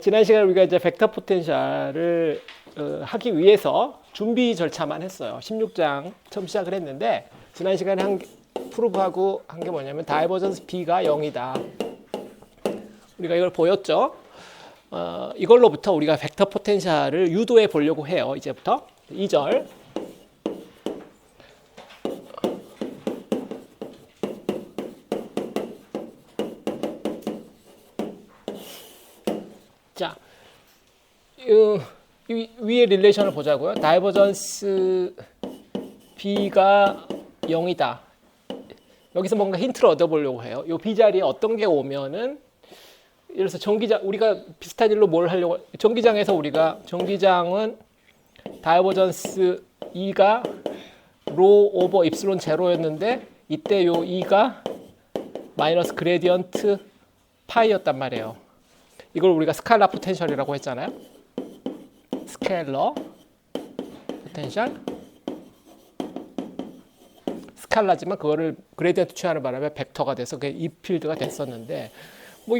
지난 시간에 우리가 이제 벡터 포텐셜을 하기 위해서 준비 절차만 했어요. 16장 처음 시작을 했는데 지난 시간에 프루브하고 한 게 뭐냐면 다이버전스 B가 0이다. 우리가 이걸 보였죠. 이걸로부터 우리가 벡터 포텐셜을 유도해 보려고 해요. 이제부터 2절. 자, 위에 릴레이션을 보자고요. 다이버전스 B가 0이다. 여기서 뭔가 힌트를 얻어보려고 해요. 이 B 자리에 어떤 게 오면은 예를 들어서 전기장, 우리가 비슷한 일로 뭘 하려고, 전기장에서 우리가 전기장은 다이버전스 E가 로 오버 입실론 제로였는데 이때 요 E가 마이너스 그레디언트 파이였단 말이에요. 이걸 우리가 스칼라 포텐셜이라고 했잖아요. 스케일러 포텐셜. 스칼라지만 그거를 그레디언트 취하는 바람에 벡터가 돼서 그게 E 필드가 됐었는데 뭐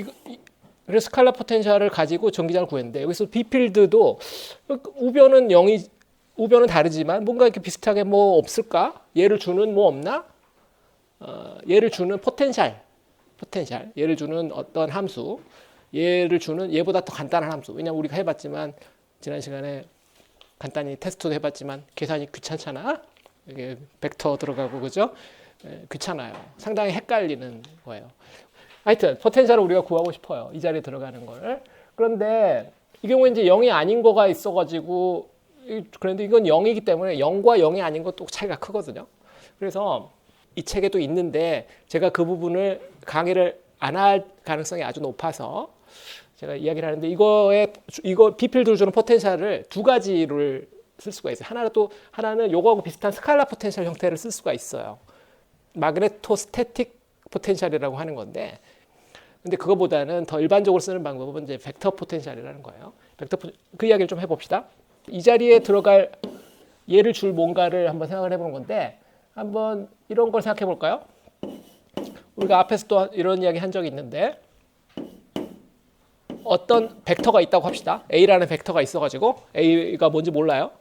그래서 스칼라 포텐셜을 가지고 전기장을 구했는데 여기서 B 필드도 우변은 0이 우변은 다르지만 뭔가 이렇게 비슷하게 뭐 없을까? 얘를 주는 뭐 없나? 얘를 주는 포텐셜, 얘를 주는 어떤 함수, 얘를 주는 얘보다 더 간단한 함수. 왜냐면 우리가 해봤지만 지난 시간에 간단히 테스트도 해봤지만 계산이 귀찮잖아. 이게 벡터 들어가고 그죠? 귀찮아요. 상당히 헷갈리는 거예요. 하여튼 포텐셜을 우리가 구하고 싶어요. 이 자리에 들어가는 걸. 그런데 이 경우에 이제 0이 아닌 거가 있어가지고 그런데 이건 0이기 때문에 0과 0이 아닌 것도 차이가 크거든요. 그래서 이 책에도 있는데 제가 그 부분을 강의를 안 할 가능성이 아주 높아서 제가 이야기를 하는데 이거 B필드로 주는 포텐셜을 두 가지를 쓸 수가 있어요. 하나는 요거하고 비슷한 스칼라 포텐셜 형태를 쓸 수가 있어요. 마그네토스태틱 포텐셜이라고 하는 건데 근데 그거보다는 더 일반적으로 쓰는 방법은 이제 벡터 포텐셜이라는 거예요. 그 이야기를 좀 해봅시다. 이 자리에 들어갈 얘를 줄 뭔가를 한번 생각을 해보는 건데 한번 이런 걸 생각해 볼까요? 우리가 앞에서 또 이런 이야기 한 적이 있는데 어떤 벡터가 있다고 합시다. A라는 벡터가 있어가지고 A가 뭔지 몰라요.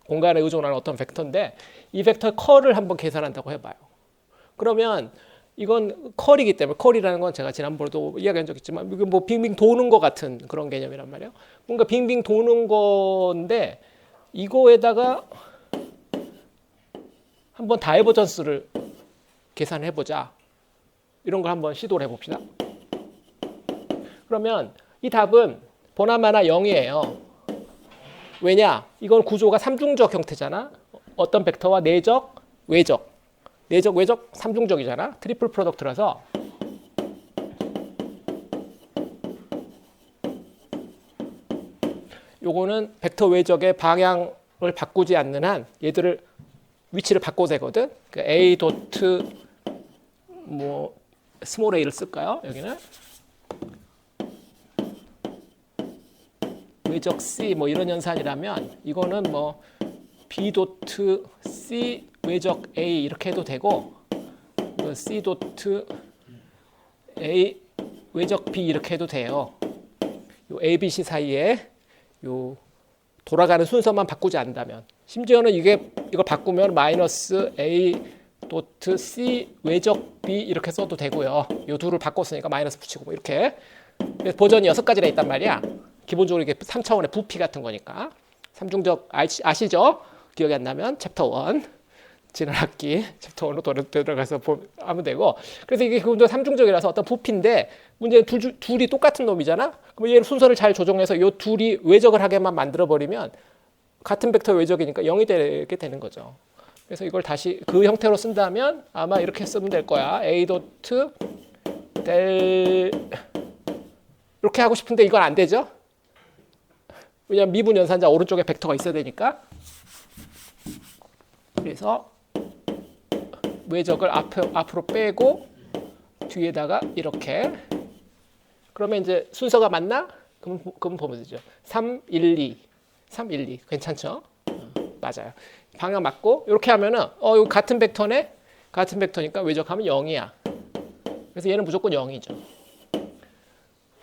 공간에 의존하는 어떤 벡터인데 이 벡터의 컬을 한번 계산한다고 해봐요. 그러면 이건 컬이기 때문에 컬이라는 건 제가 지난번에도 이야기한 적 있지만 이게 뭐 빙빙 도는 것 같은 그런 개념이란 말이에요. 뭔가 빙빙 도는 건데 이거에다가 한번 다이버전스를 계산해보자. 이런 걸 한번 시도를 해봅시다. 그러면 이 답은 보나마나 0이에요. 왜냐? 이건 구조가 삼중적 형태잖아. 어떤 벡터와 내적, 외적. 내적, 외적, 삼중적이잖아. 트리플 프로덕트라서 요거는 벡터 외적의 방향을 바꾸지 않는 한 얘들을 위치를 바꿔도 되거든. 그러니까 A 도트 뭐 스몰 a를 쓸까요? 여기는 외적 C 뭐 이런 연산이라면 이거는 뭐 B 도트 C 외적 A 이렇게 해도 되고 C 도트 A 외적 B 이렇게 해도 돼요. 요 A, B, C 사이에 요 돌아가는 순서만 바꾸지 않는다면 심지어는 이걸 바꾸면 마이너스 A 도트 C 외적 B 이렇게 써도 되고요. 요 둘을 바꿨으니까 마이너스 붙이고 뭐 이렇게 버전이 6가지나 있단 말이야. 기본적으로 이게 3차원의 부피 같은 거니까. 삼중적 아시죠? 기억이 안 나면 챕터 1 지난 학기 챕터 1로 들어가서 하면 되고 그래서 이게 그것도 삼중적이라서 어떤 부피인데 문제는 둘이 똑같은 놈이잖아. 그럼 얘를 순서를 잘 조정해서 요 둘이 외적을 하게만 만들어버리면 같은 벡터 외적이니까 0이 되게 되는 거죠. 그래서 이걸 다시 그 형태로 쓴다면 아마 이렇게 쓰면 될 거야. A 도트 델 이렇게 하고 싶은데 이건 안 되죠. 왜냐하면 미분 연산자 오른쪽에 벡터가 있어야 되니까. 그래서 외적을 앞으로 빼고 뒤에다가 이렇게 그러면 이제 순서가 맞나? 그럼 보면 되죠. 3, 1, 2 괜찮죠? 맞아요. 방향 맞고 이렇게 하면은 이거 같은 벡터네? 같은 벡터니까 외적하면 0이야. 그래서 얘는 무조건 0이죠.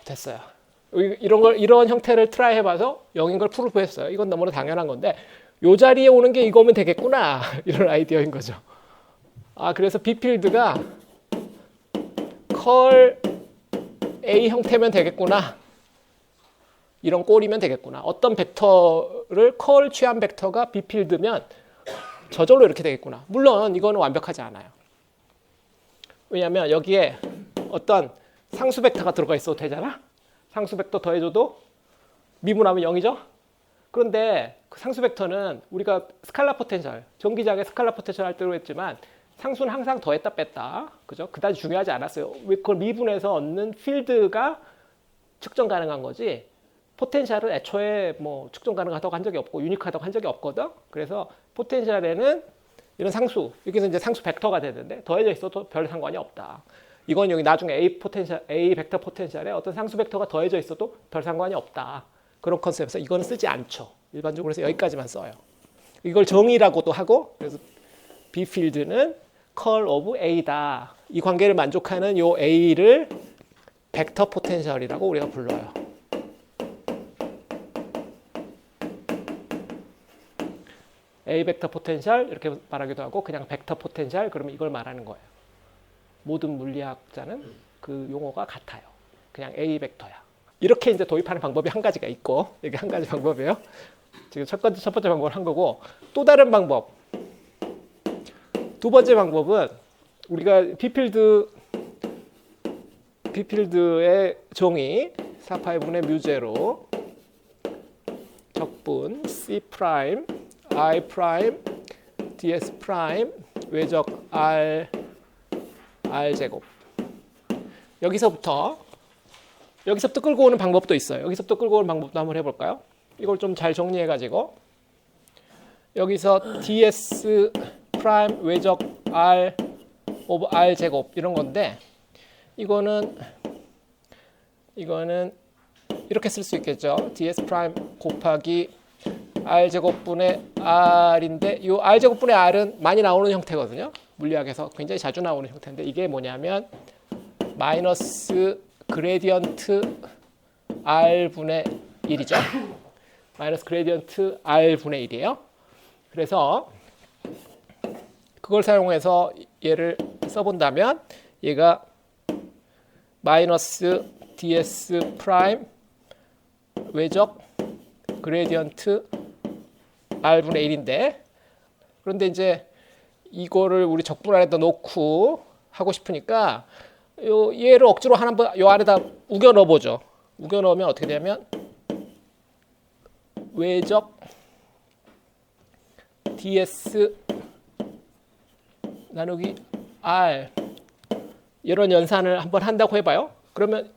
됐어요. 이런 형태를 트라이 해봐서 0인 걸 프루프했어요. 이건 너무나 당연한 건데 요 자리에 오는 게 이거면 되겠구나 이런 아이디어인 거죠. 그래서 B 필드가 컬 A 형태면 되겠구나. 이런 꼴이면 되겠구나. 어떤 벡터를 컬 취한 벡터가 B 필드면 저절로 이렇게 되겠구나. 물론 이거는 완벽하지 않아요. 왜냐하면 여기에 어떤 상수 벡터가 들어가 있어도 되잖아. 상수 벡터 더해줘도 미분하면 0이죠. 그런데 그 상수 벡터는 우리가 스칼라 포텐셜, 전기장의 스칼라 포텐셜 할 때로 했지만 상수는 항상 더했다 뺐다. 그죠? 그다지 중요하지 않았어요. 그걸 미분해서 얻는 필드가 측정 가능한 거지. 포텐셜은 애초에 뭐 측정 가능하다고 한 적이 없고 유니크하다고 한 적이 없거든. 그래서 포텐셜에는 이런 상수, 여기서 이제 상수 벡터가 되는데 더해져 있어도 별 상관이 없다. 이건 여기 나중에 A 벡터 포텐셜에 어떤 상수 벡터가 더해져 있어도 별 상관이 없다. 그런 컨셉에서 이거는 쓰지 않죠. 일반적으로 해서 여기까지만 써요. 이걸 정의라고도 하고, 그래서 B 필드는 컬 오브 A다. 이 관계를 만족하는 요 A를 벡터 포텐셜이라고 우리가 불러요. A 벡터 포텐셜 이렇게 말하기도 하고 그냥 벡터 포텐셜 그러면 이걸 말하는 거예요. 모든 물리학자는 그 용어가 같아요. 그냥 A 벡터야. 이렇게 이제 도입하는 방법이 한 가지가 있고 이게 한 가지 방법이에요. 지금 첫 번째 방법을 한 거고 또 다른 방법. 두 번째 방법은 우리가 B필드의 정의 4파이분의 뮤제로 적분 C 프라임 I 프라임 ds 프라임 외적 R 제곱. 여기서부터 끌고 오는 방법도 있어요. 여기서부터 끌고 오는 방법도 한번 해볼까요? 이걸 좀 잘 정리해가지고 여기서 ds 프라임 외적 R 오브 R 제곱 이런 건데 이거는 이렇게 쓸 수 있겠죠. ds 프라임 곱하기 R 제곱분의 R인데 이 R 제곱분의 R은 많이 나오는 형태거든요. 물리학에서 굉장히 자주 나오는 형태인데 이게 뭐냐면 마이너스 그레디언트 R분의 1이죠. 마이너스 그레디언트 R분의 1이에요. 그래서 그걸 사용해서 얘를 써본다면 얘가 마이너스 ds 프라임 외적 그레디언트 R분의 1인데 그런데 이제 이거를 우리 적분 안에다 놓고 하고 싶으니까 얘를 억지로 한번 요 안에다 우겨 넣어보죠. 우겨 넣으면 어떻게 되냐면 외적 ds 나누기 R 이런 연산을 한번 한다고 해봐요. 그러면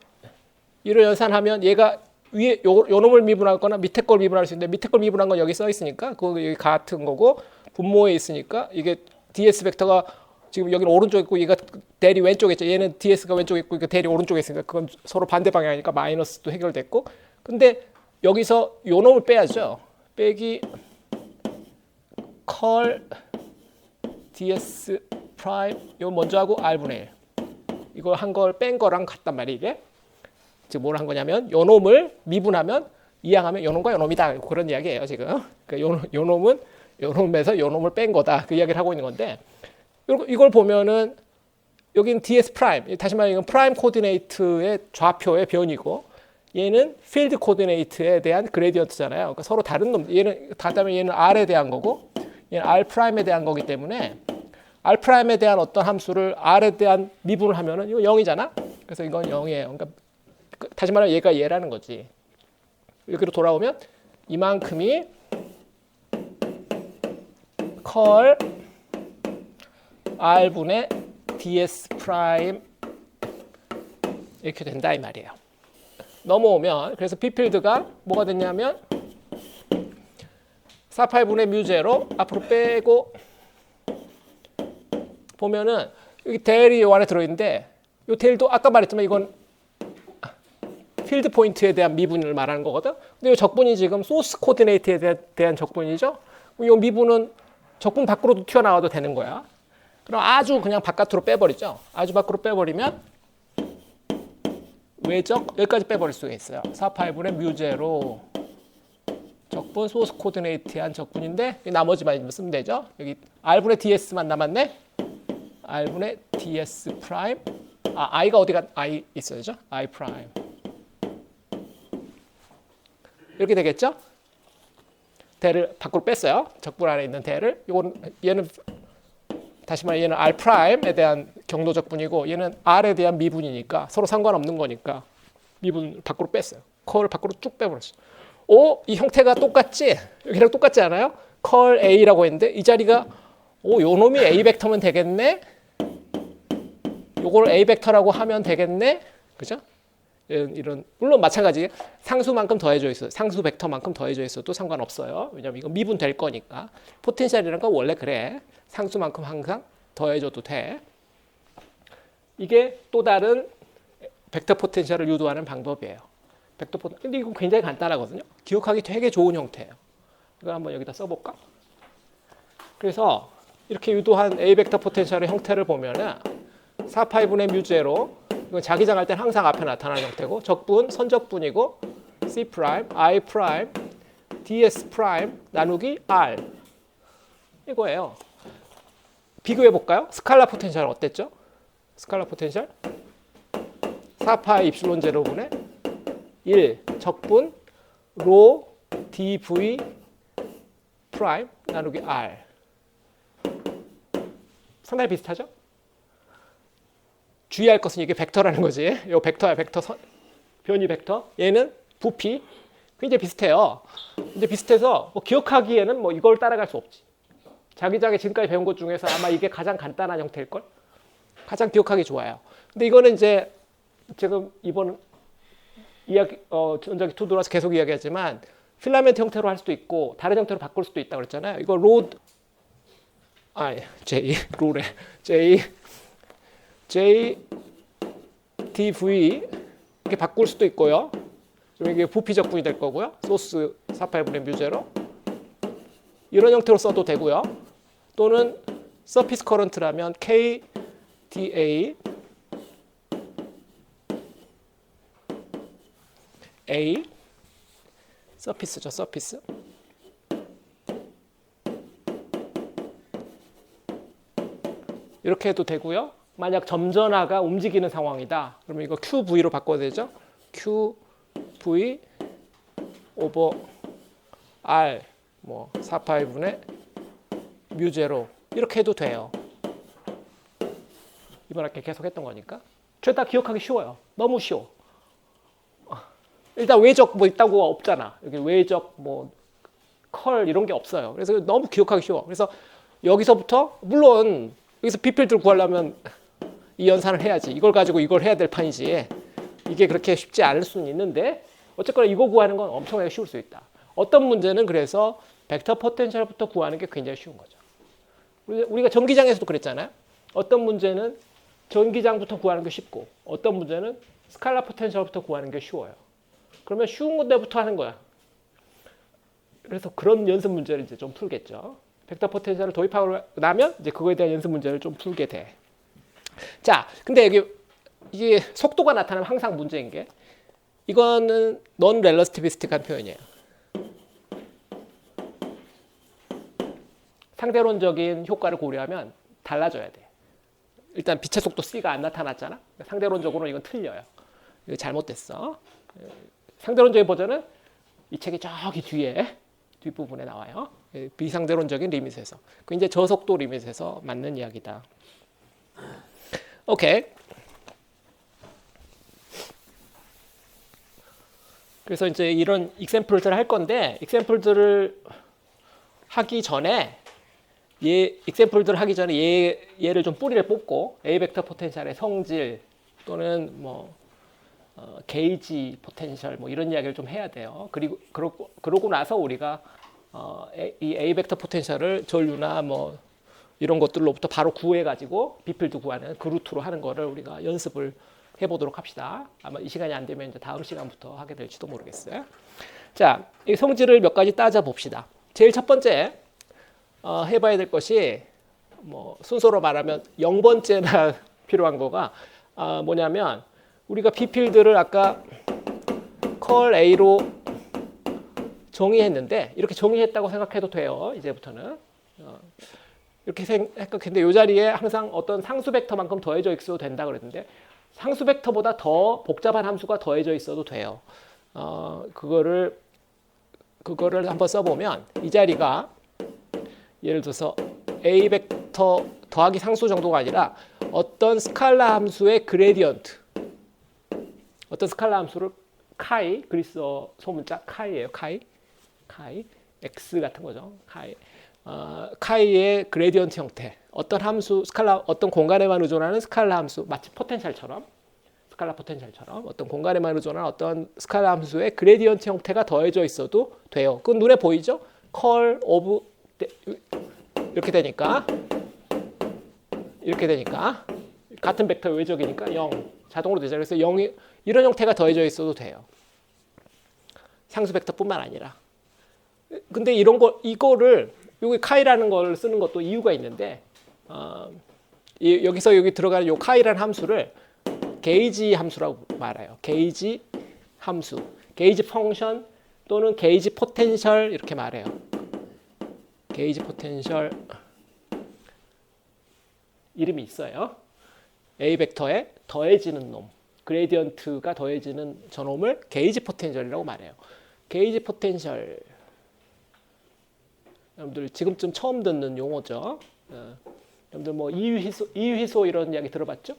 이런 연산하면 얘가 위에 요 놈을 미분할 거나 밑에 걸 미분할 수 있는데 밑에 걸 미분한 건 여기 써 있으니까 그거 여기 같은 거고 분모에 있으니까 이게 ds 벡터가 지금 여기는 오른쪽에 있고 얘가 대리 왼쪽에 있죠. 얘는 ds가 왼쪽에 있고 이거 대리 오른쪽에 있으니까 그건 서로 반대 방향이니까 마이너스도 해결됐고 근데 여기서 요 놈을 빼야죠. 빼기 컬 ds 프라임 요 먼저 하고 r분의 1 이걸 한 걸 뺀 거랑 같단 말이에요. 이게 지금 뭘 한 거냐면 요 놈을 미분하면 이항하면 요 놈과 요 놈이다 그런 이야기예요. 지금 그러니까 요 놈은 요 놈에서 요 놈을 뺀 거다 그 이야기를 하고 있는 건데 이걸 보면은 여기는 ds 프라임 다시 말하면 이건 프라임 코디네이트의 좌표의 변이고 얘는 필드 코디네이트에 대한 그레디언트잖아요. 그러니까 서로 다른 놈 얘는 다다면 얘는 r에 대한 거고 얘는 r 프라임에 대한 거기 때문에 r 프라임에 대한 어떤 함수를 r에 대한 미분을 하면은 이거 0이잖아. 그래서 이건 0이에요. 그러니까 다시 말하면 얘가 얘라는 거지. 여기로 돌아오면 이만큼이 컬 r분의 ds 프라임 이렇게 된다 이 말이에요. 넘어오면 그래서 B 필드가 뭐가 됐냐면 4파이분의 뮤제로 앞으로 빼고 보면은 여기 델이 요 안에 들어있는데 이 델도 아까 말했지만 이건 필드 포인트에 대한 미분을 말하는 거거든. 근데 이 적분이 지금 소스 코디네이트에 대한 적분이죠. 이 미분은 적분 밖으로도 튀어나와도 되는 거야. 그럼 아주 그냥 바깥으로 빼버리죠. 아주 밖으로 빼버리면 외적 여기까지 빼버릴 수가 있어요. 4파이분의 뮤제로 적분 소스 코디네이트한 적분인데 나머지만 쓰면 되죠. 여기 R분의 DS만 남았네. R분의 DS 프라임. I가 어디가 I 있어야죠. I 프라임. 이렇게 되겠죠? 대를 밖으로 뺐어요. 적분 안에 있는 대를. 얘는 다시 말해 얘는 R 프라임에 대한 경도 적분이고 얘는 R에 대한 미분이니까 서로 상관없는 거니까 미분 밖으로 뺐어요. 컬을 밖으로 쭉 빼버렸어요. 이 형태가 똑같지? 여기랑 똑같지 않아요? 컬 A라고 했는데 이 자리가 요 놈이 A 벡터면 되겠네? 요걸 A 벡터라고 하면 되겠네? 그죠? 이런 물론 마찬가지 상수만큼 더해져 있어요. 상수 벡터만큼 더해져 있어도 상관없어요. 왜냐면 이거 미분 될 거니까. 포텐셜이라는 건 원래 그래. 상수만큼 항상 더해줘도 돼. 이게 또 다른 벡터 포텐셜을 유도하는 방법이에요. 근데 이거 굉장히 간단하거든요. 기억하기 되게 좋은 형태예요. 이거 한번 여기다 써볼까? 그래서 이렇게 유도한 A 벡터 포텐셜의 형태를 보면은 4파이분의 뮤제로 이건 자기장할 때는 항상 앞에 나타나는 형태고 적분, 선적분이고 C 프라임, I 프라임, DS 프라임 나누기 R 이거예요. 비교해 볼까요? 스칼라 포텐셜 어땠죠? 스칼라 포텐셜 4파이 입실론 제로분의 1 적분 로 dv 프라임 나누기 R 상당히 비슷하죠? 주의할 것은 이게 벡터라는 거지. 이 벡터야, 벡터 변이 벡터. 얘는 부피. 굉장히 비슷해요. 근데 비슷해서 기억하기에는 이걸 따라갈 수 없지. 자기장에 지금까지 배운 것 중에서 아마 이게 가장 간단한 형태일 걸. 가장 기억하기 좋아요. 근데 이거는 이제 지금 이번 이야기 전자기 2 들어와서 계속 이야기하지만 필라멘트 형태로 할 수도 있고 다른 형태로 바꿀 수도 있다고 그랬잖아요. 이거 J dV 이렇게 바꿀 수도 있고요. 이게 부피 적분이 될 거고요. 소스 4파이분의 뮤제로 이런 형태로 써도 되고요. 또는 서피스 커런트라면 KdA A 서피스죠, 서피스. 이렇게 해도 되고요. 만약 점전화가 움직이는 상황이다. 그러면 이거 QV로 바꿔야 되죠. QV 오버 R 4파이분의 뮤제로 이렇게 해도 돼요. 이번 학기에 계속 했던 거니까. 죄다 기억하기 쉬워요. 너무 쉬워. 일단 외적 있다고 없잖아. 여기 외적 컬 이런 게 없어요. 그래서 너무 기억하기 쉬워. 그래서 여기서부터 물론 여기서 B필드를 구하려면 이 연산을 해야지. 이걸 가지고 이걸 해야 될 판이지. 이게 그렇게 쉽지 않을 수는 있는데 어쨌거나 이거 구하는 건 엄청나게 쉬울 수 있다. 어떤 문제는 그래서 벡터 포텐셜부터 구하는 게 굉장히 쉬운 거죠. 우리가 전기장에서도 그랬잖아요. 어떤 문제는 전기장부터 구하는 게 쉽고 어떤 문제는 스칼라 포텐셜부터 구하는 게 쉬워요. 그러면 쉬운 데부터 하는 거야. 그래서 그런 연습 문제를 이제 좀 풀겠죠. 벡터 포텐셜을 도입하고 나면 이제 그거에 대한 연습 문제를 좀 풀게 돼. 자, 근데 이게 속도가 나타나면 항상 문제인 게 이거는 넌 렐러티비스틱한 표현이에요. 상대론적인 효과를 고려하면 달라져야 돼. 일단 빛의 속도 C가 안 나타났잖아. 상대론적으로 이건 틀려요. 이거 잘못됐어. 상대론적인 버전은 이 책이 저기 뒤에 뒷부분에 나와요. 비상대론적인 리밋에서. 그 이제 저속도 리밋에서 맞는 이야기다. 오케이. 그래서 이제 이런 익샘플들을 할 건데 익샘플들을 하기 전에 익샘플들을 하기 전에 얘를 좀 뿌리를 뽑고 A 벡터 포텐셜의 성질 또는 게이지 포텐셜 이런 이야기를 좀 해야 돼요. 그러고 나서 우리가 이 A 벡터 포텐셜을 전류나 이런 것들로부터 바로 구해가지고 B필드 구하는 그 루트로 하는 거를 우리가 연습을 해보도록 합시다. 아마 이 시간이 안 되면 이제 다음 시간부터 하게 될지도 모르겠어요. 자, 이 성질을 몇 가지 따져 봅시다. 제일 첫 번째 해봐야 될 것이 순서로 말하면 0번째나 필요한 거가 뭐냐면 우리가 B 필드를 아까 컬 A로 정의했는데 이렇게 정의했다고 생각해도 돼요. 이제부터는 이렇게 생각했는데 이 자리에 항상 어떤 상수 벡터만큼 더해져 있어도 된다 그랬는데 상수 벡터보다 더 복잡한 함수가 더해져 있어도 돼요. 그거를 한번 써보면 이 자리가 예를 들어서 A 벡터 더하기 상수 정도가 아니라 어떤 스칼라 함수의 그레디언트, 어떤 스칼라 함수를 카이, 그리스어 소문자 카이예요. 카이, x 같은 거죠. 카이의 그레디언트 형태, 어떤 함수 스칼라, 어떤 공간에만 의존하는 스칼라 함수, 마치 포텐셜처럼, 스칼라 포텐셜처럼 어떤 공간에만 의존하는 어떤 스칼라 함수의 그레디언트 형태가 더해져 있어도 돼요. 그건 눈에 보이죠? 컬 오브 이렇게 되니까 같은 벡터 외적이니까 0 자동으로 되죠. 그래서 0이 이런 형태가 더해져 있어도 돼요. 상수 벡터뿐만 아니라. 근데 이거를 여기 카이라는 걸 쓰는 것도 이유가 있는데 여기서 여기 들어가는 요 카이라는 함수를 게이지 함수라고 말해요. 게이지 함수, 게이지 펑션 또는 게이지 포텐셜 이렇게 말해요. 게이지 포텐셜 이름이 있어요. A 벡터에 더해지는 놈, 그레디언트가 더해지는 저놈을 게이지 포텐셜이라고 말해요. 게이지 포텐셜 여러분들 지금쯤 처음 듣는 용어죠. 여러분들 뭐 이휘소 이런 이야기 들어봤죠?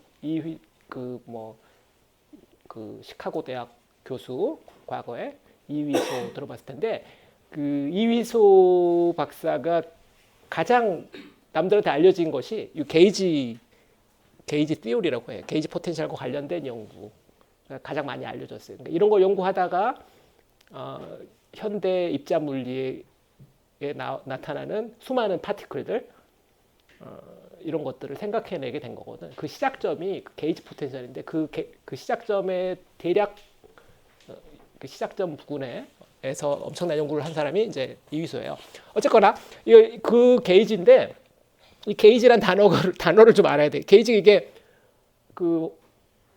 그 시카고 대학 교수 과거에 이휘소 들어봤을 텐데 그 이휘소 박사가 가장 남들한테 알려진 것이 이 게이지 띠오리라고 해요. 게이지 포텐셜과 관련된 연구 가장 많이 알려졌어요. 그러니까 이런 거 연구하다가 현대 입자 물리에 나타나는 수많은 파티클들 이런 것들을 생각해내게 된 거거든. 그 시작점이 그 게이지 포텐셜인데 그 시작점의 대략 그 시작점 부근에서 엄청난 연구를 한 사람이 이제 이휘소예요. 어쨌거나 그 게이지인데 이 게이지란 단어를 좀 알아야 돼. 게이지 이게 그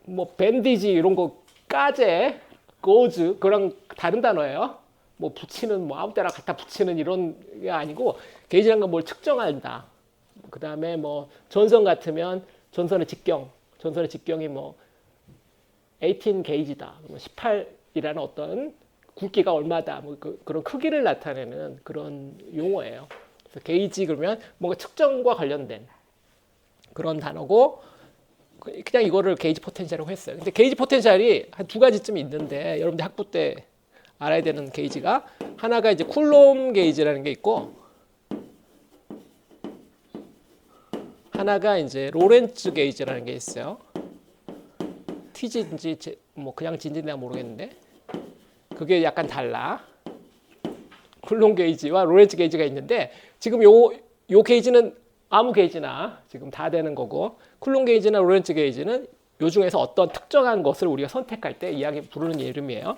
뭐 밴디지 이런 거 까제, 고즈 그런 다른 단어예요. 뭐 붙이는 뭐 아무 때나 갖다 붙이는 이런 게 아니고 게이지란 건 뭘 측정한다. 그 다음에 뭐 전선 같으면 전선의 직경이 뭐 18 게이지다, 18이라는 어떤 굵기가 얼마다, 뭐 그런 크기를 나타내는 그런 용어예요. 그래서 게이지 그러면 뭔가 측정과 관련된 그런 단어고 그냥 이거를 게이지 포텐셜이라고 했어요. 근데 게이지 포텐셜이 한 두 가지쯤 있는데 여러분들 학부 때 알아야 되는 게이지가 하나가 이제 쿨롬 게이지라는 게 있고 하나가 이제 로렌츠 게이지라는 게 있어요. T진지 뭐 그냥 진지 내가 모르겠는데 그게 약간 달라. 쿨롬 게이지와 로렌츠 게이지가 있는데 지금 요 게이지는 아무 게이지나 지금 다 되는 거고 쿨롬 게이지나 로렌츠 게이지는 요 중에서 어떤 특정한 것을 우리가 선택할 때 부르는 이름이에요.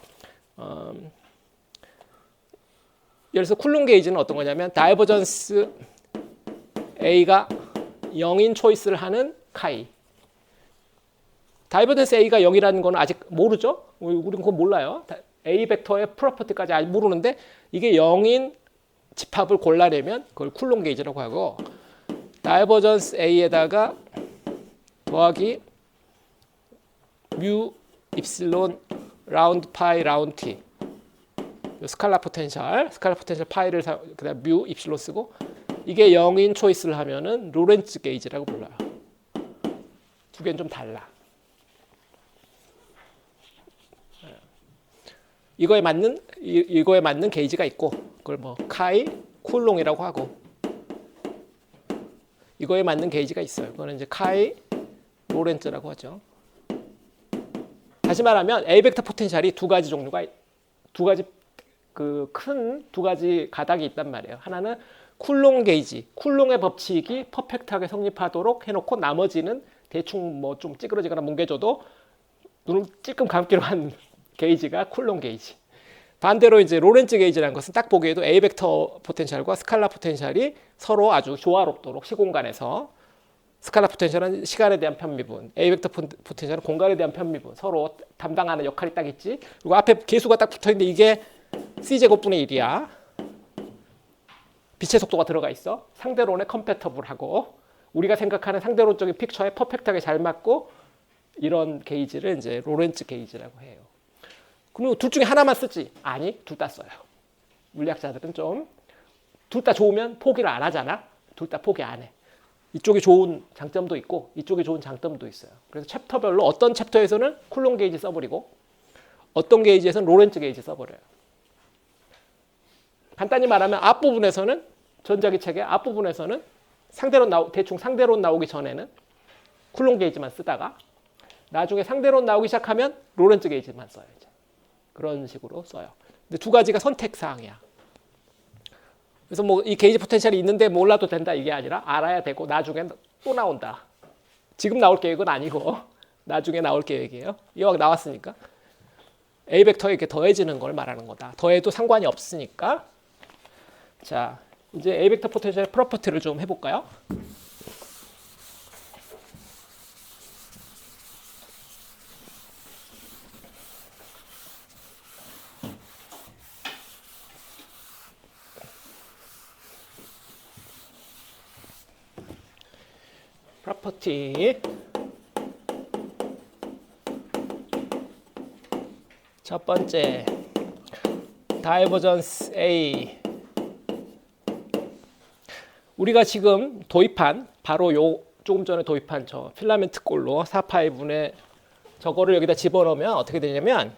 예를 들어서 쿨롬 게이지는 어떤 거냐면 다이버전스 A가 0인 초이스를 하는 카이. 다이버전스 A가 0이라는 건 아직 모르죠? 우리는 그건 몰라요. A 벡터의 프로퍼티까지 아직 모르는데 이게 0인 집합을 골라내면 그걸 쿨롬 게이지라고 하고 다이버전스 A에다가 더하기 뮤 입실론 라운드 파이 라운드 T 스칼라 포텐셜 파이를 그다음 뮤 입실론 쓰고 이게 0인 초이스를 하면은 로렌츠 게이지라고 불러요. 두 개는 좀 달라. 이거에 맞는 게이지가 있고 그걸 뭐 카이 쿨롱이라고 하고 이거에 맞는 게이지가 있어요. 그거는 이제 카이 로렌츠라고 하죠. 다시 말하면 A 벡터 포텐셜이 두 가지 큰 두 가지 가닥이 있단 말이에요. 하나는 쿨롱 게이지, 쿨롱의 법칙이 퍼펙트하게 성립하도록 해놓고 나머지는 대충 뭐 좀 찌그러지거나 뭉개져도 눈을 찔끔 감기로 한 게이지가 쿨롱 게이지. 반대로 이제 로렌츠 게이지라는 것은 딱 보기에도 A 벡터 포텐셜과 스칼라 포텐셜이 서로 아주 조화롭도록 시공간에서 스칼라 포텐셜은 시간에 대한 편미분, A 벡터 포텐셜은 공간에 대한 편미분. 서로 담당하는 역할이 딱 있지. 그리고 앞에 계수가 딱 붙어 있는데 이게 c제곱분의 1이야. 빛의 속도가 들어가 있어. 상대론에 컴패터블하고 우리가 생각하는 상대론적인 픽처에 퍼펙트하게 잘 맞고 이런 게이지를 이제 로렌츠 게이지라고 해요. 그럼 둘 중에 하나만 쓰지? 아니, 둘 다 써요. 물리학자들은 좀 둘 다 좋으면 포기를 안 하잖아. 둘 다 포기 안 해. 이쪽이 좋은 장점도 있고 이쪽이 좋은 장점도 있어요. 그래서 챕터별로 어떤 챕터에서는 쿨롱 게이지 써버리고 어떤 게이지에서는 로렌츠 게이지 써버려요. 간단히 말하면 앞부분에서는 전자기책의 앞부분에서는 대충 상대론 나오기 전에는 쿨롱 게이지만 쓰다가 나중에 상대론 나오기 시작하면 로렌츠 게이지만 써요. 이제. 그런 식으로 써요. 근데 두 가지가 선택 사항이야. 그래서 뭐 이 게이지 포텐셜이 있는데 몰라도 된다 이게 아니라 알아야 되고 나중에 또 나온다. 지금 나올 계획은 아니고 나중에 나올 계획이에요. 이왕 나왔으니까 A 벡터에 이렇게 더해지는 걸 말하는 거다. 더해도 상관이 없으니까. 자, 이제 A 벡터 포텐셜 프로퍼티를 좀 해볼까요? 프로퍼티 첫 번째 다이버전스 A 우리가 지금 도입한 바로 요 조금 전에 도입한 저 필라멘트 꼴로 4파이분의 저거를 여기다 집어넣으면 어떻게 되냐면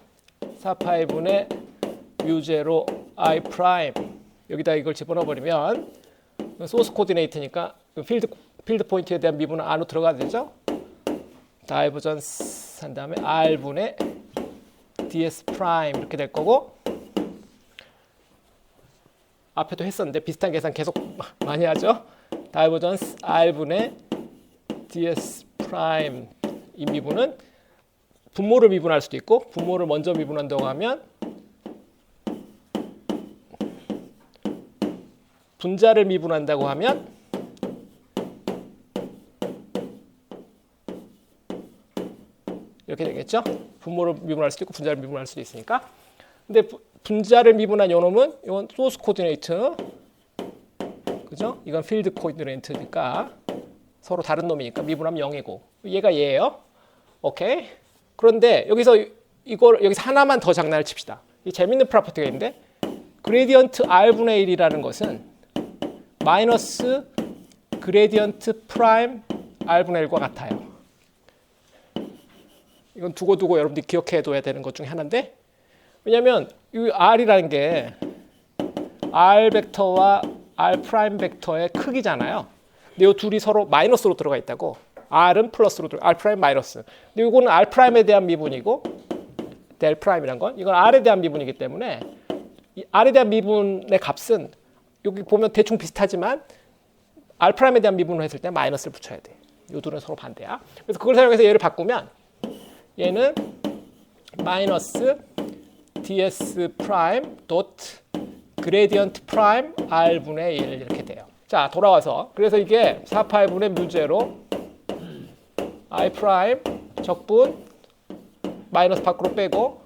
4파이분의 뮤제로 I 프라임 여기다 이걸 집어넣어 버리면 소스 코디네이트니까 필드 포인트에 대한 미분은 안으로 들어가야 되죠. 다이버전스 한 다음에 R분의 ds 프라임 이렇게 될 거고 앞에도 했었는데 비슷한 계산 계속 많이 하죠. 다이버전스 R분의 ds 프라임 이 미분은 분모를 미분할 수도 있고 분모를 먼저 미분한다고 하면 분자를 미분한다고 하면 이렇게 되겠죠. 분모를 미분할 수도 있고 분자를 미분할 수도 있으니까. 근데 분자를 미분한 요놈은 이건 소스 코디네이트, 그죠? 이건 필드 코디네이트니까 서로 다른 놈이니까 미분하면 0이고 얘가 얘예요. 오케이. 그런데 여기서 여기서 하나만 더 장난을 칩시다. 이 재밌는 프로퍼티가 있는데 그레디언트 R분의 1이라는 것은 마이너스 그레디언트 프라임 R분의 1과 같아요. 이건 두고 여러분들이 기억해둬야 되는 것 중에 하나인데 왜냐하면 이 R이라는 게 R 벡터와 R 프라임 벡터의 크기잖아요. 근데 이 둘이 서로 마이너스로 들어가 있다고. R은 플러스로 들어가 R 프라임 마이너스. 근데 이거는 R 프라임에 대한 미분이고 델 프라임이란 건 이건 R에 대한 미분이기 때문에 이 R에 대한 미분의 값은 여기 보면 대충 비슷하지만 R 프라임에 대한 미분을 했을 때 마이너스를 붙여야 돼. 이 둘은 서로 반대야. 그래서 그걸 사용해서 얘를 바꾸면 얘는 마이너스 ds 프라임 도트 그레디언트 프라임 r분의 1 이렇게 돼요. 자, 돌아와서 그래서 이게 4파이분의 뮤제로 i 프라임 적분 마이너스 밖으로 빼고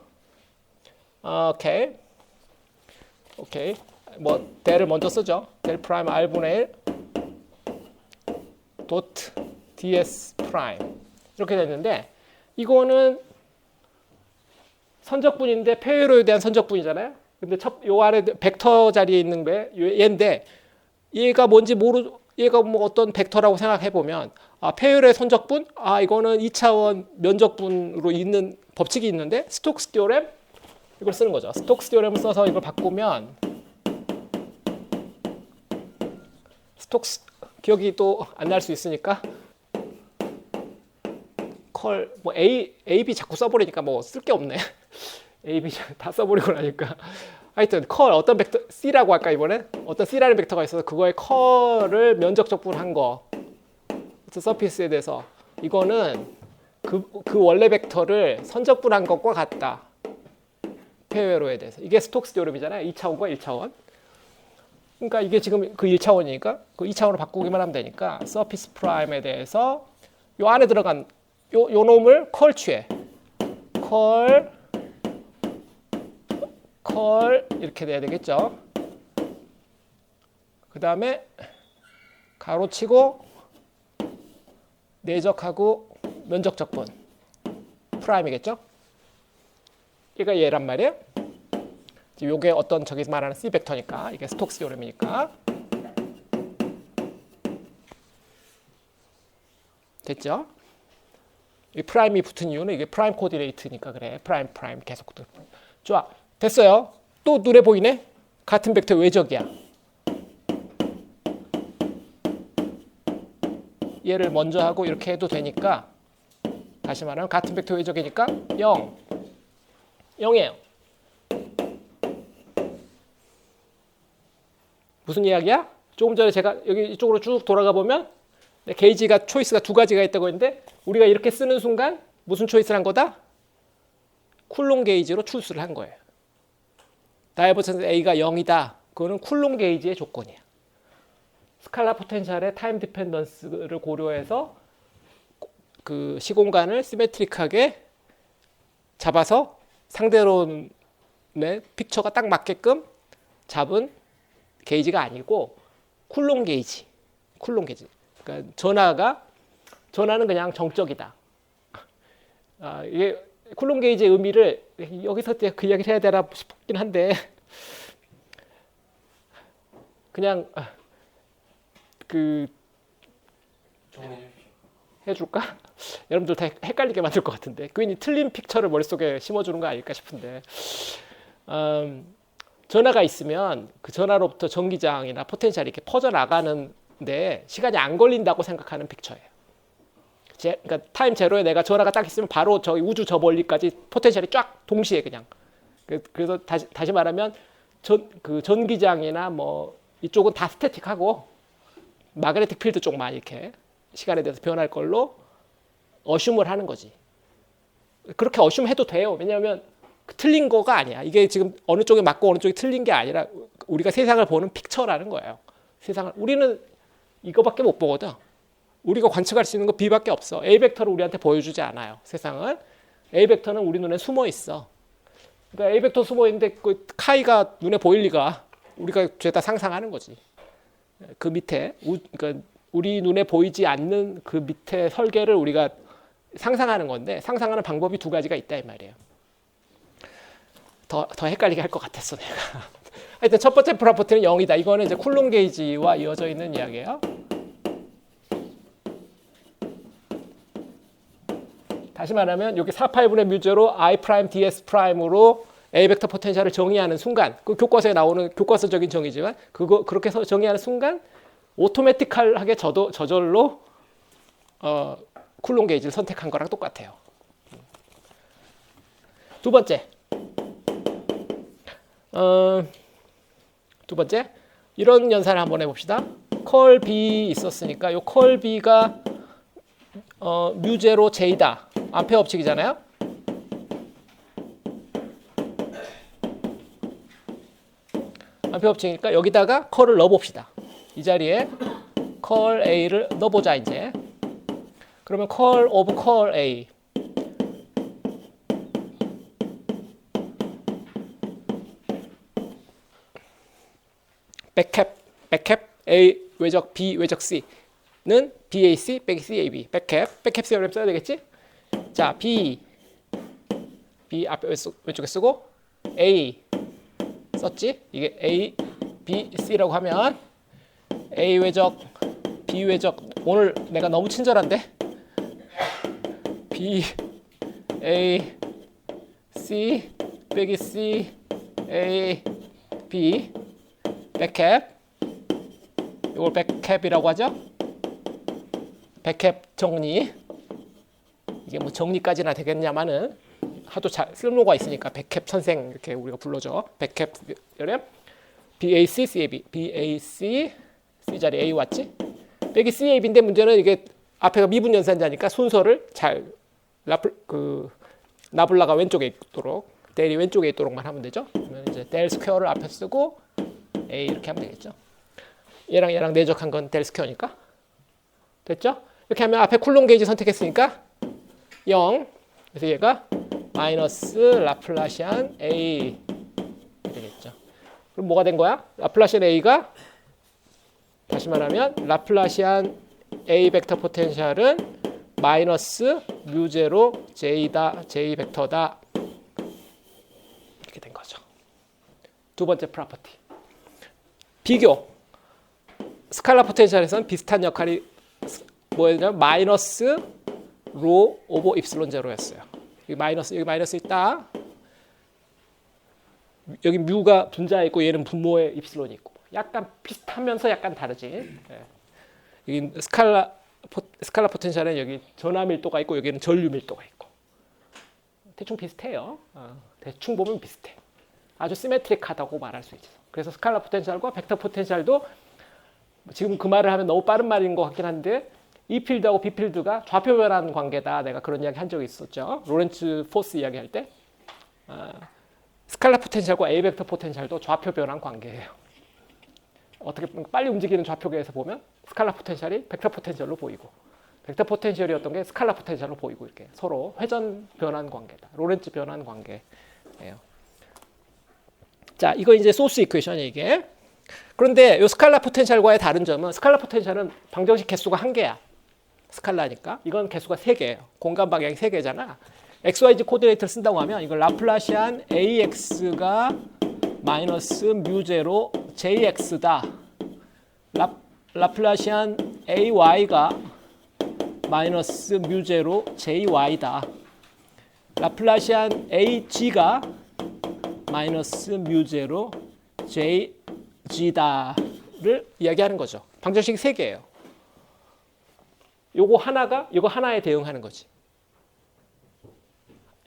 오케이 뭐 델을 먼저 쓰죠. 델 프라임 r분의 1 도트 ds 프라임 이렇게 됐는데 이거는 선적분인데 페이로에 대한 선적분이잖아요. 근데 요 아래 벡터 자리에 있는 게 얘인데 얘가 뭔지 얘가 뭐 어떤 벡터라고 생각해 보면 페이로의 선적분 이거는 2차원 면적분으로 있는 법칙이 있는데 스톡스 티오렘 이걸 쓰는 거죠. 스톡스 티오렘을 써서 이걸 바꾸면 스톡스 기억이 또 안 날 수 있으니까 뭐 A, B 자꾸 써버리니까 뭐 쓸 게 없네. A, B 다 써버리고 나니까. 하여튼 어떤 벡터 C라고 할까 이번엔? 어떤 C라는 벡터가 있어서 그거의 컬을 면적 적분한 거. 서피스에 대해서 이거는 그 원래 벡터를 선적분한 것과 같다. 페웨로에 대해서. 이게 스톡스 디오렘이잖아요. 2차원과 1차원. 그러니까 이게 지금 그 1차원이니까 그 2차원으로 바꾸기만 하면 되니까 서피스 프라임에 대해서 요 안에 들어간 요 놈을 컬 취해. 컬 이렇게 돼야 되겠죠. 그 다음에 가로치고 내적하고 면적 적분 프라임이겠죠. 얘가 얘란 말이에요. 요게 어떤 저기서 말하는 C 벡터니까 이게 스톡스 요름이니까 됐죠? 이 프라임이 붙은 이유는 이게 프라임 코디네이트니까 그래. 프라임 계속. 좋아. 됐어요. 또 눈에 보이네? 같은 벡터 외적이야. 얘를 먼저 하고 이렇게 해도 되니까 다시 말하면 같은 벡터 외적이니까 0. 0이에요. 무슨 이야기야? 조금 전에 제가 여기 이쪽으로 쭉 돌아가 보면 게이지가 초이스가 두 가지가 있다고 했는데 우리가 이렇게 쓰는 순간 무슨 초이스를 한 거다? 쿨롱 게이지로 추스를 한 거예요. 다이버전스 A가 0이다. 그거는 쿨롱 게이지의 조건이야. 스칼라 포텐셜의 타임 디펜던스를 고려해서 그 시공간을 시메트릭하게 잡아서 상대론의 픽처가 딱 맞게끔 잡은 게이지가 아니고 쿨롱 게이지. 그러니까 전하는 그냥 정적이다. 이게 쿨롱 게이지의 의미를 여기서 그 이야기를 해야 되나 싶긴 한데 그냥 그 해줄까? 여러분들 다 헷갈리게 만들 것 같은데 괜히 틀린 픽처를 머릿속에 심어주는 거 아닐까 싶은데 전하가 있으면 그 전하로부터 전기장이나 포텐셜이 이렇게 퍼져나가는데 시간이 안 걸린다고 생각하는 픽처예요. 그러니까 타임 제로에 내가 전하가 딱 있으면 바로 저기 우주 저 멀리까지 포텐셜이 쫙 동시에 그냥. 그래서 다시 말하면 그 전기장이나 뭐 이쪽은 다 스태틱하고 마그네틱 필드 쪽만 이렇게 시간에 대해서 변할 걸로 어슘을 하는 거지. 그렇게 어슘해도 돼요. 왜냐하면 틀린 거가 아니야. 이게 지금 어느 쪽에 맞고 어느 쪽이 틀린 게 아니라 우리가 세상을 보는 픽처라는 거예요. 우리는 이거밖에 못 보거든. 우리가 관측할 수 있는 거 B밖에 없어. A 벡터를 우리한테 보여주지 않아요. 세상을. A 벡터는 우리 눈에 숨어 있어. 그러니까 A 벡터 숨어 있는데 그 카이가 눈에 보일 리가 우리가 죄다 상상하는 거지. 그 밑에 그러니까 우리 눈에 보이지 않는 그 밑에 설계를 우리가 상상하는 건데 상상하는 방법이 두 가지가 있다 이 말이에요. 더 헷갈리게 할 것 같았어 내가. 하여튼 첫 번째 프로퍼티는 0이다. 이거는 이제 쿨롱 게이지와 이어져 있는 이야기예요. 다시 말하면 여기 4파이분의 뮤제로 I 프라임 ds 프라임으로 A 벡터 포텐셜을 정의하는 순간 그 교과서에 나오는 교과서적인 정의지만 그렇게 해서 정의하는 순간 오토매틱하게 저절로 쿨롱 게이지를 선택한 거랑 똑같아요. 두 번째. 이런 연산을 한번 해봅시다. 컬 B 있었으니까 이 컬 B가 뮤제로 J다. 암페어 법칙이잖아요. 암페어 법칙이니까 여기다가 컬을 넣어봅시다. 이 자리에 컬 A를 넣어보자 이제. 그러면 컬 오브 컬 A 백캡 A 외적 B 외적 C는 BAC 빼기 CAB 백캡 세어렘 써야 되겠지? 자 B 앞에 왼쪽에 쓰고 A 썼지? 이게 A B C라고 하면 A 외적 B 외적 오늘 내가 너무 친절한데 B A C 빼기 C A B 백캡 이걸 백캡이라고 하죠. 백캡 정리 이게 뭐 정리까지나 되겠냐마는 하도 쓸모가 있으니까 백캡 선생 이렇게 우리가 불러줘. 백캡 여름 BAC CAB BAC C 자리 A 왔지? 빼기 CAB인데 문제는 이게 앞에가 미분 연산자니까 순서를 잘 나블라가 왼쪽에 있도록 델이 왼쪽에 있도록만 하면 되죠. 그러면 이제 델 스퀘어를 앞에 쓰고 A 이렇게 하면 되겠죠. 얘랑 내적한 건 델 스퀘어니까. 됐죠? 이렇게 하면 앞에 쿨론 게이지 선택했으니까 0. 그래서 얘가 마이너스 라플라시안 A 되겠죠. 그럼 뭐가 된 거야? 라플라시안 A가 다시 말하면 라플라시안 A 벡터 포텐셜은 마이너스 뮤제로 J다, J 벡터다. 이렇게 된 거죠. 두 번째 프로퍼티. 비교. 스칼라 포텐셜에서는 비슷한 역할이 뭐였냐면 마이너스 로 오버 입실론 제로였어요. 여기 마이너스 있다. 여기 뮤가 분자에 있고 얘는 분모에 입실론이 있고 약간 비슷하면서 약간 다르지. 여기 스칼라 포텐셜은 여기 전하 밀도가 있고 여기는 전류 밀도가 있고 대충 비슷해요. 대충 보면 비슷해. 아주 시메트릭하다고 말할 수 있어. 그래서 스칼라 포텐셜과 벡터 포텐셜도 지금 그 말을 하면 너무 빠른 말인 것 같긴 한데 E 필드하고 B 필드가 좌표 변환 관계다. 내가 그런 이야기 한 적이 있었죠. 로렌츠 포스 이야기할 때. 스칼라 포텐셜과 A 벡터 포텐셜도 좌표 변환 관계예요. 어떻게 빨리 움직이는 좌표계에서 보면 스칼라 포텐셜이 벡터 포텐셜로 보이고 벡터 포텐셜이었던 게 스칼라 포텐셜로 보이고 이렇게 서로 회전 변환 관계다. 로렌츠 변환 관계예요. 자, 이거 이제 소스 이퀘이션이 이게. 그런데 이 스칼라 포텐셜과의 다른 점은 스칼라 포텐셜은 방정식 개수가 1개야. 스칼라니까. 이건 개수가 3개예요. 공간 방향이 3개잖아. XYZ 코디네이터를 쓴다고 하면 이걸 라플라시안 AX가 마이너스 뮤제로 JX다. 라플라시안 AY가 마이너스 뮤제로 JY다. 라플라시안 AG가 마이너스 뮤제로 JG다를 이야기하는 거죠. 방정식이 3개예요. 요거 하나에 대응하는 거지.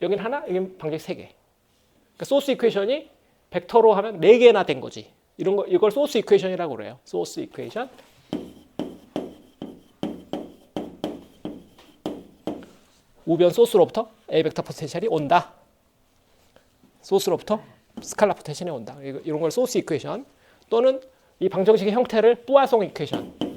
여긴 하나, 여긴 방정식 3개. 그러니까 소스 이퀘이션이 벡터로 하면 4개나 된 거지. 이걸 소스 이퀘이션이라고 그래요. 소스 이퀘이션. 우변 소스로부터 A 벡터 포텐셜이 온다. 소스로부터 스칼라 포텐셜이 온다. 이런 걸 소스 이퀘이션 또는 이 방정식의 형태를 뿌아송 이퀘이션.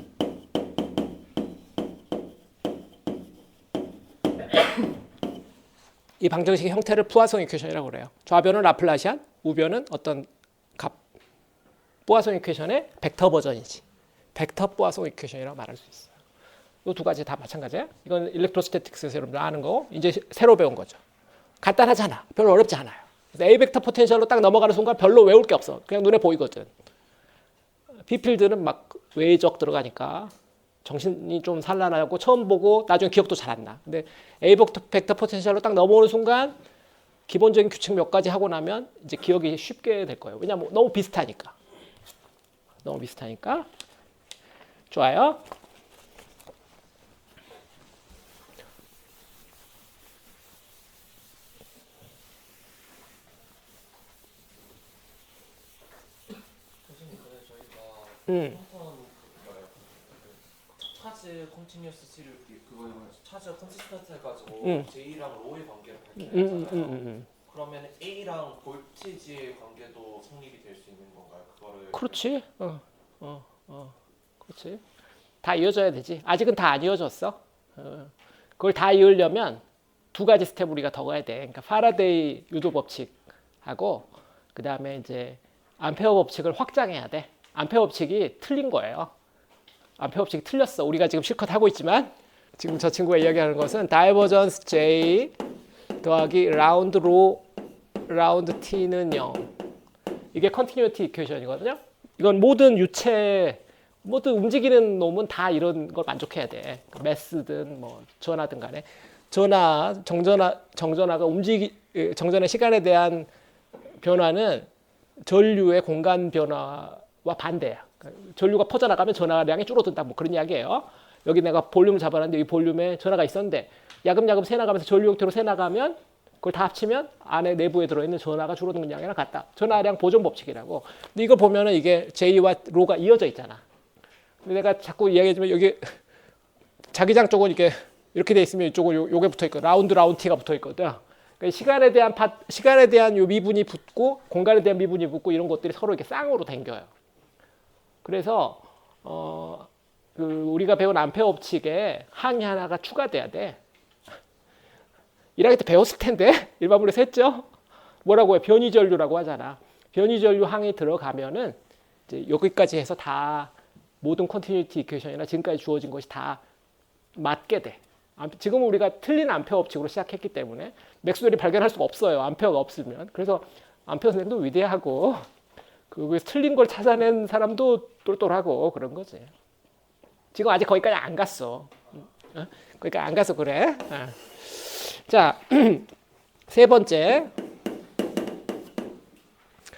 이 방정식의 형태를 푸아송 이퀘이션이라고 그래요. 좌변은 라플라시안, 우변은 어떤 값. 푸아송 이퀘이션의 벡터 버전이지. 벡터 푸아송 이퀘이션이라고 말할 수 있어요. 이 두 가지 다 마찬가지예요. 이건 일렉트로스태틱스에서 여러분들 아는 거. 이제 새로 배운 거죠. 간단하잖아. 별로 어렵지 않아요. A 벡터 포텐셜로 딱 넘어가는 순간 별로 외울 게 없어. 그냥 눈에 보이거든. B 필드는 막 외적 들어가니까 정신이 좀 산란하고 처음 보고 나중에 기억도 잘 안 나. 근데 A 벡터 포텐셜로 딱 넘어오는 순간 기본적인 규칙 몇 가지 하고 나면 이제 기억이 쉽게 될 거예요. 왜냐면 너무 비슷하니까. 너무 비슷하니까. 좋아요. 차즈 컨티뉴어스 시를 그거 차즈 컨시스턴트 해가지고 J랑 로의 관계를 밝혀냈잖아요. 그러면 A랑 볼티지의 관계도 성립이 될 수 있는 건가요? 그거를 그렇지. 그렇지. 다 이어져야 되지. 아직은 다 안 이어졌어. 그걸 다 이으려면 두 가지 스텝 우리가 더 가야 돼. 그러니까 파라데이 유도 법칙하고 그 다음에 이제 암페어 법칙을 확장해야 돼. 암페어 법칙이 틀린 거예요. 암페어 법칙이 틀렸어. 우리가 지금 실컷 하고 있지만 지금 저 친구가 이야기하는 것은 다이버전스 J 더하기 라운드 로 라운드 T는 0. 이게 컨티뉴어티 이퀘이션이거든요. 이건 모든 유체, 모든 움직이는 놈은 다 이런 걸 만족해야 돼. 매스든 뭐 전하든 간에 정전하가 정전의 시간에 대한 변화는 전류의 공간 변화와 반대야. 전류가 퍼져나가면 전하량이 줄어든다. 뭐 그런 이야기예요. 여기 내가 볼륨을 잡아놨는데 이 볼륨에 전하가 있었는데 야금야금 새나가면서 전류 형태로 새나가면 그걸 다 합치면 안에 내부에 들어있는 전하가 줄어드는 양이랑 같다. 전하량 보존 법칙이라고. 근데 이거 보면은 이게 J와 로가 이어져 있잖아. 근데 내가 자꾸 이야기하지만 여기 자기장 쪽은 이렇게 돼 있으면 이쪽은 요게 붙어 있고 라운드 T가 붙어 있거든. 그러니까 시간에 대한 요 미분이 붙고 공간에 대한 미분이 붙고 이런 것들이 서로 이렇게 쌍으로 당겨요. 그래서 우리가 배운 암페어 법칙에 항이 하나가 추가돼야 돼. 1학기 때 배웠을 텐데 일반물에서 했죠? 뭐라고 해? 변이전류라고 하잖아. 변이전류 항이 들어가면은 이제 여기까지 해서 다 모든 컨티뉴티 이퀘이션이나 지금까지 주어진 것이 다 맞게 돼. 지금 우리가 틀린 암페어 법칙으로 시작했기 때문에 맥스웰이 발견할 수가 없어요. 암페어가 없으면. 그래서 암페어 선생님도 위대하고 그거에서 틀린 걸 찾아낸 사람도 똘똘하고 그런 거지. 지금 아직 거기까지 안 갔어. 거기까지 안 가서 그래. 자, 세 번째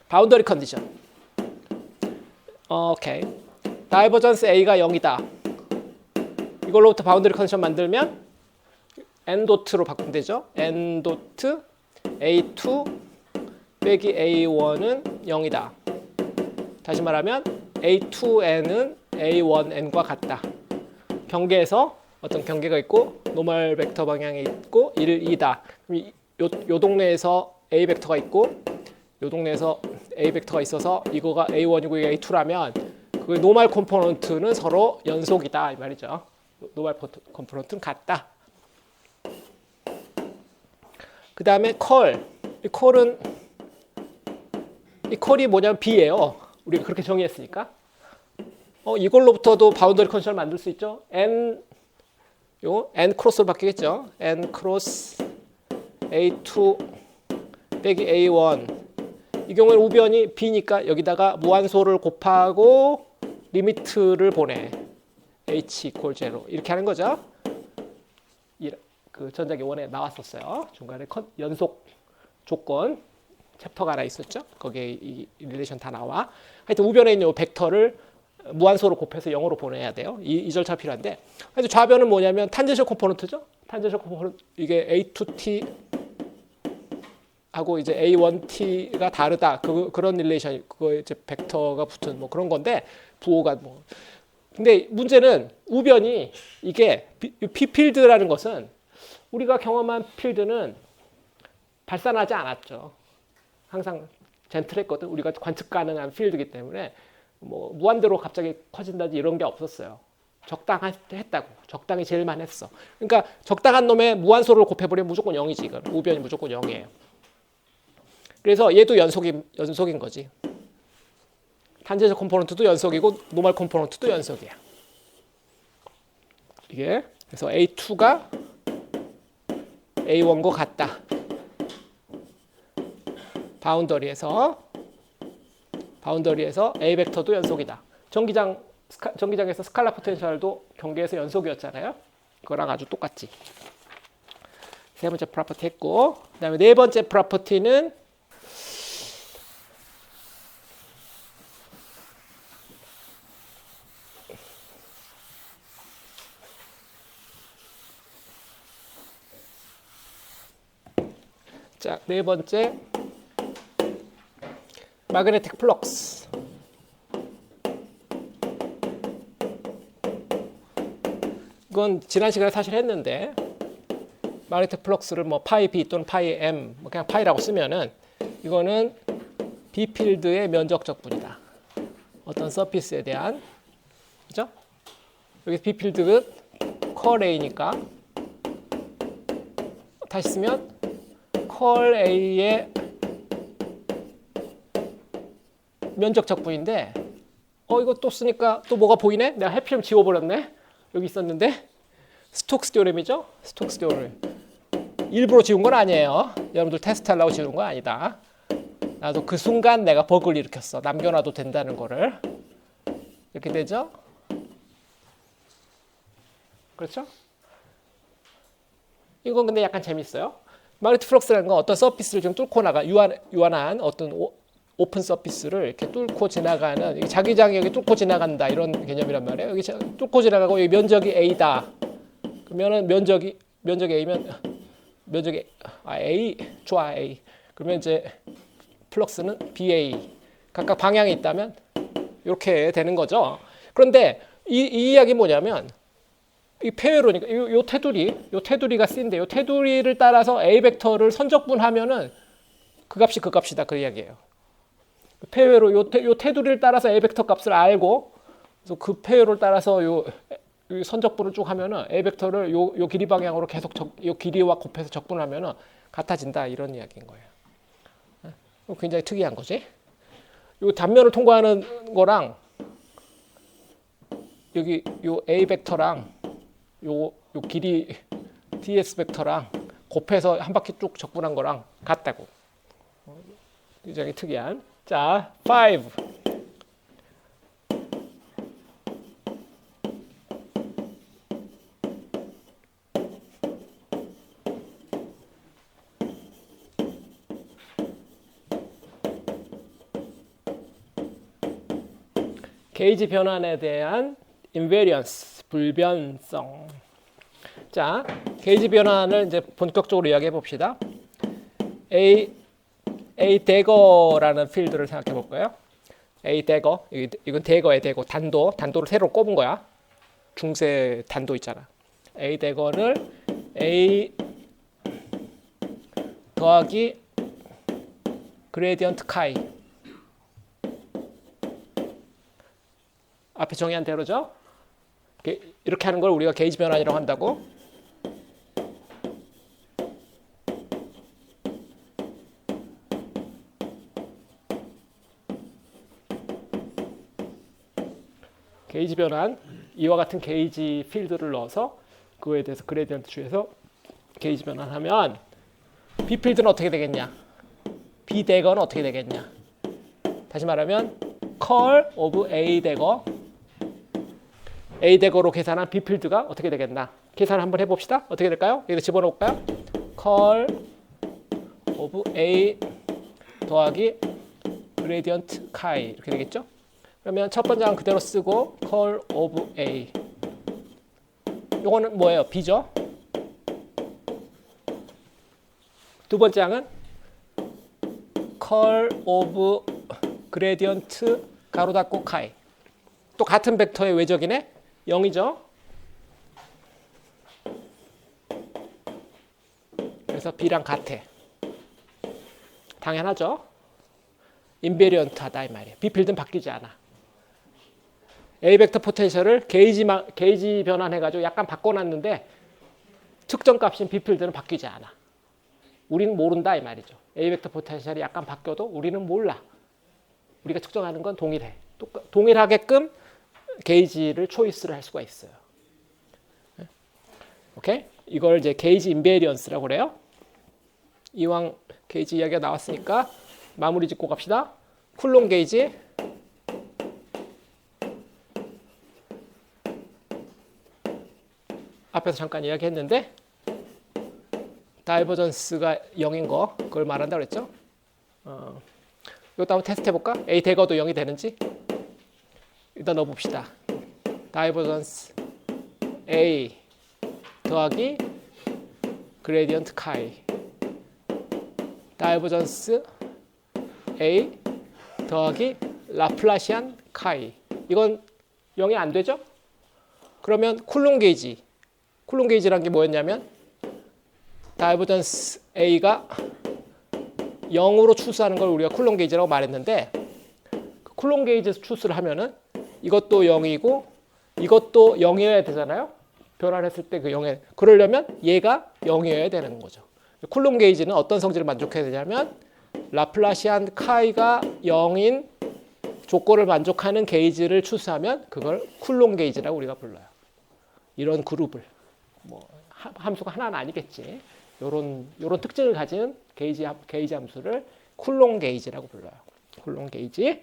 바운더리 컨디션. 오케이. 다이버전스 A가 0이다. 이걸로부터 바운더리 컨디션 만들면 n 도트로 바꾸면 되죠. n 도트 A2 빼기 A1은 0이다. 다시 말하면 A2n은 A1n과 같다. 경계에서 어떤 경계가 있고 노멀 벡터 방향에 있고 1, 2다. 요 동네에서 A 벡터가 있고 요 동네에서 A 벡터가 있어서 이거가 A1이고 이게 A2라면 그 노멀 컴포넌트는 서로 연속이다 이 말이죠. 노멀 컴포넌트는 같다. 그 다음에 이 컬이 뭐냐면 B예요. 우리가 그렇게 정의했으니까. 이걸로부터도 바운더리 컨디션을 만들 수 있죠. N 크로스로 바뀌겠죠. N 크로스 A2 빼기 A1. 이 경우에는 우변이 B니까 여기다가 무한소를 곱하고 리미트를 보내. H equal 0. 이렇게 하는 거죠. 그 전자기 원에 나왔었어요. 중간에 연속 조건 챕터가 하나 있었죠. 거기에 이 릴레이션 다 나와. 하여튼 우변에 있는 이 벡터를 무한소로 곱해서 0으로 보내야 돼요. 이 절차 필요한데. 하여튼 좌변은 뭐냐면 탄젠셜 컴포넌트죠. 탄젠셜 컴포넌트 이게 A2t 하고 이제 A1t가 다르다. 그런 릴레이션 그거 이제 벡터가 붙은 뭐 그런 건데 부호가 뭐. 근데 문제는 우변이 이게 P 필드라는 것은 우리가 경험한 필드는 발산하지 않았죠. 항상 젠틀했거든. 우리가 관측 가능한 필드이기 때문에 뭐 무한대로 갑자기 커진다든지 이런 게 없었어요. 적당했다고. 적당히 제일만 했어. 그러니까 적당한 놈에 무한소를 곱해버리면 무조건 0이지. 이건 우변이 무조건 0이에요. 그래서 얘도 연속인 거지. 탄젠셜 컴포넌트도 연속이고 노멀 컴포넌트도 연속이야. 이게 그래서 A2가 A1과 같다. 바운더리에서 A 벡터도 연속이다. 전기장에서 스칼라 포텐셜도 경계에서 연속이었잖아요. 그거랑 아주 똑같지. 세 번째 프로퍼티 했고, 그다음에 네 번째 프로퍼티는 자, 네 번째 마그네틱 플럭스. 이건 지난 시간에 사실 했는데 마그네틱 플럭스를 뭐 파이 B 또는 파이 M 뭐 그냥 파이라고 쓰면은 이거는 B 필드의 면적적 분이다. 어떤 서피스에 대한 그죠? 여기 B 필드는 컬 A니까 다시 쓰면 컬 A의 면적적 분인데 이거 또 쓰니까 또 뭐가 보이네? 내가 해피름 지워버렸네? 여기 있었는데 스톡스 테오렘이죠? 스톡스 테오렘. 일부러 지운 건 아니에요. 여러분들 테스트 하려고 지운 건 아니다. 나도 그 순간 내가 버그를 일으켰어. 남겨놔도 된다는 거를. 이렇게 되죠? 그렇죠? 이건 근데 약간 재밌어요. 마그네틱 플럭스라는 건 어떤 서피스를 좀 뚫고 나가 유한한 어떤 오픈 서피스를 이렇게 뚫고 지나가는 자기장이 여기 뚫고 지나간다 이런 개념이란 말이에요. 여기 뚫고 지나가고 여기 면적이 A다. 그러면은 면적이 A면 면적이 A 좋아 A. 그러면 이제 플럭스는 BA. 각각 방향이 있다면 이렇게 되는 거죠. 그런데 이 이야기 뭐냐면 이 폐회로니까 요 테두리가 C인데 요 테두리를 따라서 A 벡터를 선적분하면은 그 값이다 그 이야기예요. 폐회로 요 테두리를 따라서 A 벡터 값을 알고 그래서 그 배열을 따라서 요 선적분을 쭉 하면은 A 벡터를 요 길이 방향으로 계속 요 길이와 곱해서 적분하면은 같아진다 이런 이야기인 거예요. 굉장히 특이한 거지. 요 단면을 통과하는 거랑 여기 요 A 벡터랑 요 길이 ds 벡터랑 곱해서 한 바퀴 쭉 적분한 거랑 같다고. 굉장히 특이한. 자, 5. 게이지 변환에 대한 invariance, 불변성. 자, 게이지 변환을 이제 본격적으로 이야기해 봅시다. A 대거라는 필드를 생각해 볼까요? A 대거, 이건 대거의 대거, 단도를 새로 꼽은 거야. 중세 단도 있잖아. A 대거를 A 더하기 그레디언트 카이. 앞에 정의한 대로죠. 이렇게 하는 걸 우리가 게이지 변환이라고 한다고. 게이지 변환, 이와 같은 게이지 필드를 넣어서 그거에 대해서 그레디언트 취해서 게이지 변환하면 B 필드는 어떻게 되겠냐? B 대거는 어떻게 되겠냐? 다시 말하면 curl of A 대거, A 대거로 계산한 B 필드가 어떻게 되겠나? 계산 한번 해봅시다. 어떻게 될까요? 여기다 집어넣을까요? curl of A 더하기 gradient chi 이렇게 되겠죠? 그러면 첫 번째 항 그대로 쓰고 curl of A. 요거는 뭐예요? B죠? 두 번째 항은 curl of gradient 가로 닫고 chi. 또 같은 벡터의 외적이네? 0이죠? 그래서 B랑 같아. 당연하죠? 인베리언트하다 이 말이에요. B 필드는 바뀌지 않아. A 벡터 포텐셜을 게이지 변환해가지고 약간 바꿔놨는데 특정 값인 B 필드는 바뀌지 않아. 우리는 모른다 이 말이죠. A 벡터 포텐셜이 약간 바뀌어도 우리는 몰라. 우리가 측정하는 건 동일해. 동일하게끔 게이지를 초이스를 할 수가 있어요. 오케이? 이걸 이제 게이지 인베리언스라고 그래요. 이왕 게이지 이야기가 나왔으니까 마무리 짓고 갑시다. 쿨롱 게이지. 앞에서 잠깐 이야기했는데 다이버전스가 0인 거 그걸 말한다고 그랬죠. 이것도 한번 테스트 해볼까? A 대거도 0이 되는지 일단 넣어봅시다. 다이버전스 A 더하기 그레디언트 카이, 다이버전스 A 더하기 라플라시안 카이. 이건 0이 안 되죠? 그러면 쿨롱 게이지란 게 뭐였냐면 다이버전스 A가 0으로 추수하는 걸 우리가 쿨롱 게이지라고 말했는데 그 쿨롱 게이지에서 추수를 하면은 이것도 0이고 이것도 0이어야 되잖아요. 변환했을 때 그 0에 그러려면 얘가 0이어야 되는 거죠. 쿨롱 게이지는 어떤 성질을 만족해야 되냐면 라플라시안 카이가 0인 조건을 만족하는 게이지를 추수하면 그걸 쿨롱 게이지라고 우리가 불러요. 이런 그룹을 뭐 함수가 하나는 아니겠지. 요런 특징을 가진 게이지 함수를 쿨롱 게이지라고 불러요. 쿨롱 게이지.